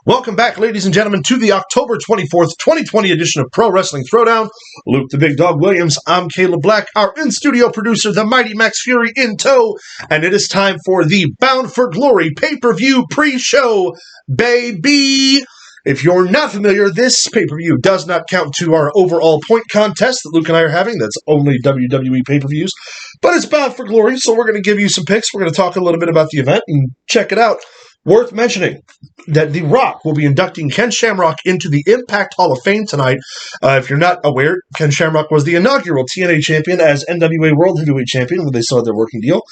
Welcome back, ladies and gentlemen, to the October 24th, 2020 edition of Pro Wrestling Throwdown. Luke the Big Dog Williams, I'm Caleb Black, our in-studio producer, the mighty Max Fury in tow, and it is time for the Bound for Glory pay-per-view pre-show, baby! If you're not familiar, this pay-per-view does not count to our overall point contest that Luke and I are having. That's only WWE pay-per-views, but it's Bound for Glory, so we're going to give you some picks. We're going to talk a little bit about the event and check it out. Worth mentioning that The Rock will be inducting Ken Shamrock into the Impact Hall of Fame tonight. If you're not aware, Ken Shamrock was the inaugural TNA champion as NWA World Heavyweight Champion when they saw their working deal.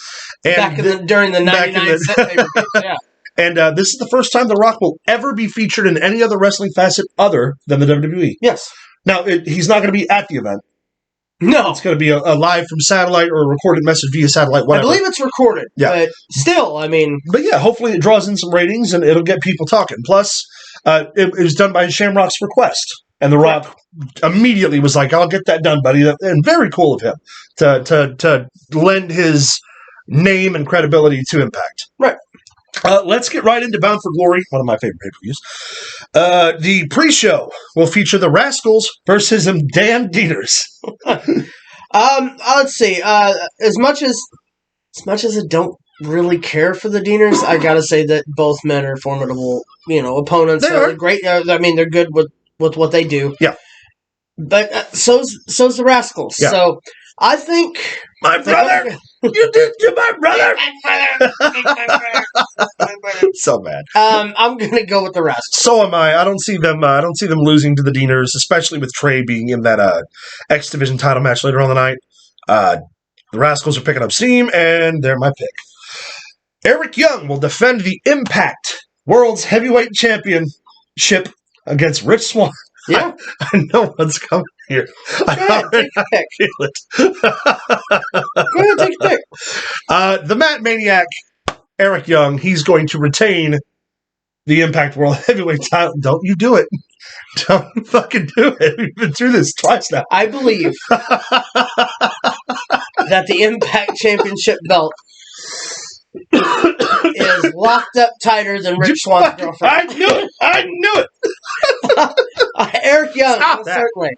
And during the 99 cent pay-per-view, yeah. And this is the first time The Rock will ever be featured in any other wrestling facet other than the WWE. Yes. Now, he's not going to be at the event. No. It's going to be a live from satellite or a recorded message via satellite, whatever. I believe it's recorded, but still, I mean... But yeah, hopefully it draws in some ratings and it'll get people talking. Plus, it was done by Shamrock's request. And The Rock immediately was like, I'll get that done, buddy. And very cool of him to lend his name and credibility to Impact. Right. Let's get right into Bound for Glory, one of my favorite pay-per-views. The pre-show will feature the Rascals versus them damn Deaners. Let's see. As much as I don't really care for the Deaners, I gotta say that both men are formidable, opponents. They are great. They're good with what they do. Yeah. But so's the Rascals. Yeah. So I think my brother. You did to my brother. So bad. I'm gonna go with the Rascals. So am I. I don't see them losing to the Deaners, especially with Trey being in that X Division title match later on the night. The Rascals are picking up steam, and they're my pick. Eric Young will defend the Impact World's Heavyweight Championship against Rich Swann. Yeah, I know what's coming here. Go ahead, take a pick. Feel it. Go ahead, take a pick. The Matt Maniac, Eric Young, he's going to retain the Impact World Heavyweight title. Don't you do it. Don't you fucking do it. We've been through this twice now. I believe that the Impact Championship belt is locked up tighter than Rich Swann's girlfriend. I knew it. Eric Young, certainly.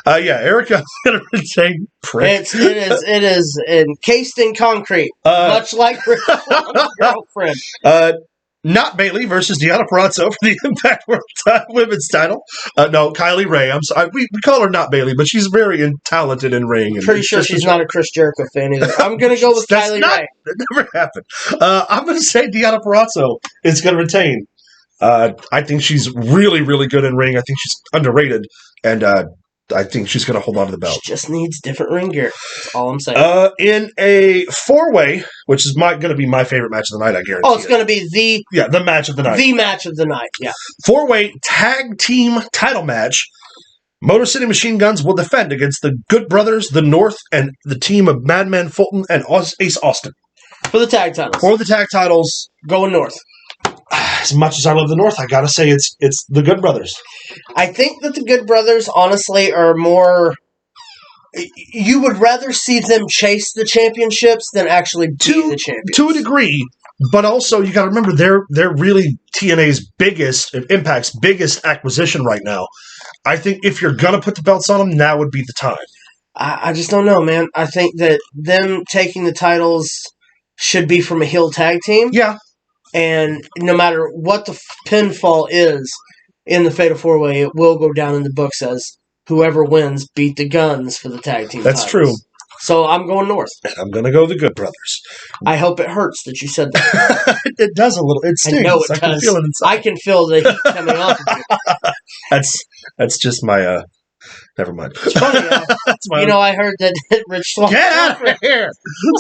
Eric Young's going to retain Prince. It is encased in concrete, much like Rich Swann's girlfriend. Not Bailey versus Deonna Purrazzo for the Impact World Women's title. No, Kylie Ray. I'm sorry. We call her Not Bailey, but she's very talented in ring. I'm pretty sure she's not a Chris Jericho fan either. I'm going to go with Kylie Ray. That never happened. I'm going to say Deonna Purrazzo is going to retain. I think she's really, really good in ring. I think she's underrated, and I think she's going to hold on to the belt. She just needs different ring gear. That's all I'm saying. In a four-way, which is going to be my favorite match of the night, I guarantee. Oh, it's going to be the match of the night. The match of the night, yeah. Four-way tag team title match. Motor City Machine Guns will defend against the Good Brothers, the North, and the team of Madman Fulton and Ace Austin. For the tag titles. For the tag titles. Going North. As much as I love the North, I gotta say it's the Good Brothers. I think that the Good Brothers, honestly, are more... You would rather see them chase the championships than actually be the champions. To a degree, but also you gotta remember they're really TNA's biggest, Impact's biggest acquisition right now. I think if you're gonna put the belts on them, now would be the time. I just don't know, man. I think that them taking the titles should be from a heel tag team. Yeah. And no matter what the pinfall is in the Fatal 4-Way, it will go down in the books as whoever wins beat the Guns for the tag team That's titles. True. So I'm going North. And I'm going to go the Good Brothers. I hope it hurts that you said that. It does a little. It stings. I know it does. Can feel it inside. I can feel the heat coming off of you. That's just my... Never mind. It's funny. I heard that Rich Swann... Get out of here!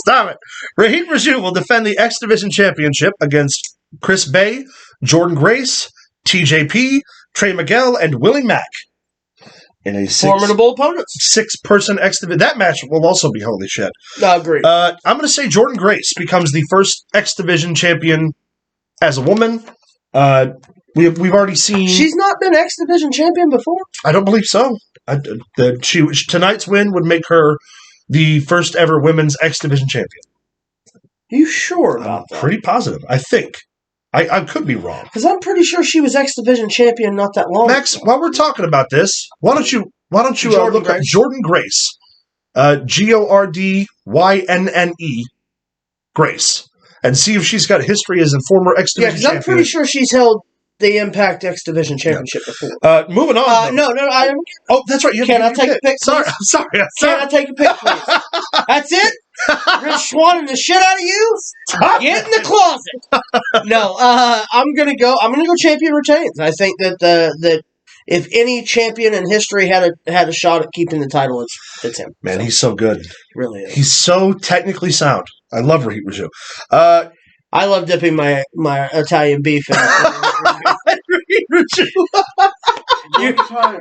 Stop it. Raheem Raju will defend the X Division Championship against Chris Bay, Jordan Grace, TJP, Trey Miguel, and Willie Mack. In a formidable opponents. 6-person X Division. That match will also be holy shit. I agree. I'm going to say Jordan Grace becomes the first X Division champion as a woman. We've already seen... She's not been X Division champion before? I don't believe so. Tonight's win would make her the first ever women's X Division champion. Are you sure about that? Pretty positive, I think. I could be wrong. Because I'm pretty sure she was X Division champion not that long Max, ago. while we're talking about this, why don't you look up Jordan Grace, Gordynne Grace, and see if she's got a history as a former X Division champion. I'm pretty sure she's held the Impact X Division Championship before. Moving on. No. Oh, that's right. Can I take a pic? Sorry. Can I take a pic, please? That's it? Rich Swanning the shit out of you? Get in the closet. No, I'm gonna go champion retains. I think that if any champion in history had a shot at keeping the title, it's him. Man, he's so good. Really is. He's so technically sound. I love Raheem Raju. I love dipping my Italian beef in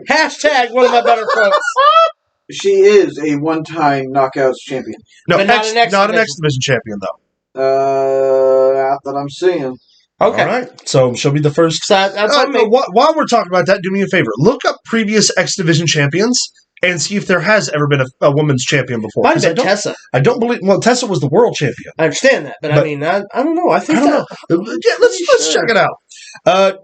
Hashtag one of my better quotes. She is a one-time knockouts champion. No, but not an X Division champion, though. Not that I'm seeing. Okay. All right. So she'll be the first. So that's while we're talking about that, do me a favor. Look up previous X Division champions and see if there has ever been a women's champion before. Might have been Tessa. I don't believe. Well, Tessa was the world champion. I understand that, but I mean, I don't know. I don't know. Yeah, let's check it out.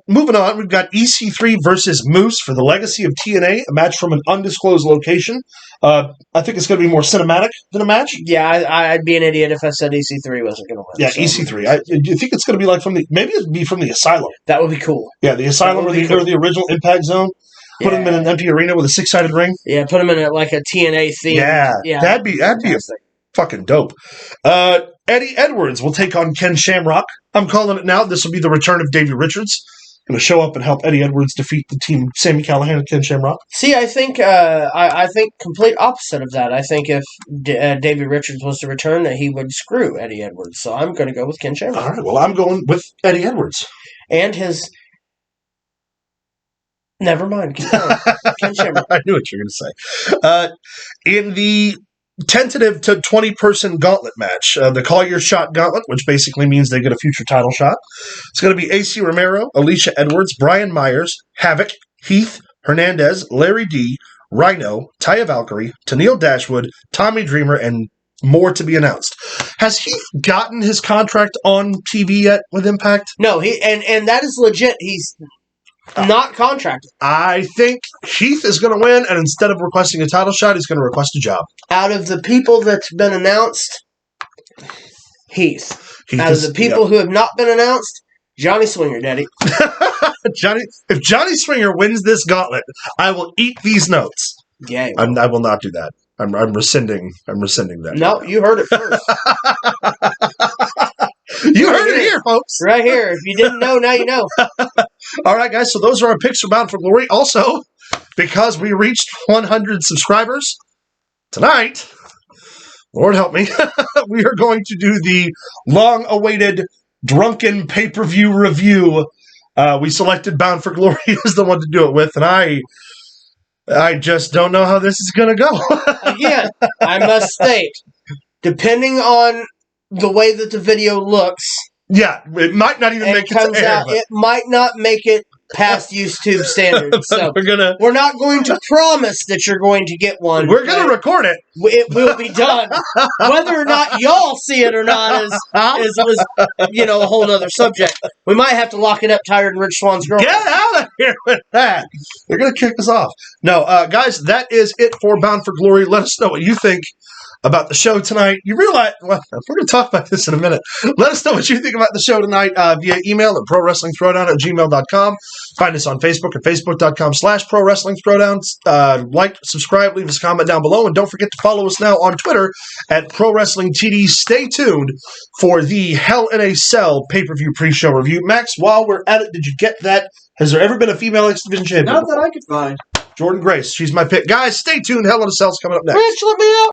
Moving on, we've got EC3 versus Moose for the Legacy of TNA, a match from an undisclosed location. I think it's going to be more cinematic than a match. Yeah, I'd be an idiot if I said EC3 wasn't going to win. Yeah, so. EC3. Do you think it's going to be like maybe it'd be from the Asylum? That would be cool. Yeah, the Asylum or the original Impact Zone. Put them in an empty arena with a 6-sided ring. Yeah, put them in a TNA theme. Yeah, that'd be fucking dope. Eddie Edwards will take on Ken Shamrock. I'm calling it now. This will be the return of Davey Richards. Going to show up and help Eddie Edwards defeat the team Sami Callihan and Ken Shamrock. See, I think I think complete opposite of that. I think if Davey Richards was to return, that he would screw Eddie Edwards. So I'm going to go with Ken Shamrock. All right. Well, I'm going with Eddie Edwards and his. Never mind. Ken Shamrock. I knew what you were going to say. In the tentative to 20-person gauntlet match, the Call Your Shot gauntlet, which basically means they get a future title shot. It's going to be AC Romero, Alicia Edwards, Brian Myers, Havoc, Heath, Hernandez, Larry D, Rhino, Taya Valkyrie, Tennille Dashwood, Tommy Dreamer, and more to be announced. Has he gotten his contract on TV yet with Impact? No, and that is legit. He's not contracted. I think Heath is going to win, and instead of requesting a title shot, he's going to request a job. Out of the people that's been announced, Heath. Out of the people who have not been announced, Johnny Swinger, Daddy. If Johnny Swinger wins this gauntlet, I will eat these notes. Yeah, I will not do that. I'm rescinding that. No, you heard it first. You heard it here, folks. Right here. If you didn't know, now you know. All right, guys. So those are our picks for Bound for Glory. Also, because we reached 100 subscribers tonight, Lord help me, we are going to do the long-awaited drunken pay-per-view review. We selected Bound for Glory as the one to do it with, and I just don't know how this is going to go. Again, I must state, depending on the way that the video looks, yeah, it might not even make it to air. It might not make it past YouTube standards. So we're not going to promise that you're going to get one. We're going to record it. It will be done. Whether or not y'all see it or not is a whole other subject. We might have to lock it up, Tired and Rich Swan's girl. Get out of here with that. They're going to kick us off. No, guys, that is it for Bound for Glory. Let us know what you think about the show tonight. You realize, well, we're going to talk about this in a minute. Let us know what you think about the show tonight via email at prowrestlingthrowdown@gmail.com. Find us on Facebook at facebook.com/prowrestlingthrowdown. Like, subscribe, leave us a comment down below, and don't forget to follow us now on Twitter at ProWrestlingTD. Stay tuned for the Hell in a Cell pay-per-view pre-show review. Max, while we're at it, did you get that? Has there ever been a female X Division champion? Not that I could find. Jordan Grace. She's my pick. Guys, stay tuned. Hell in a Cell's coming up next. Rich, let me out.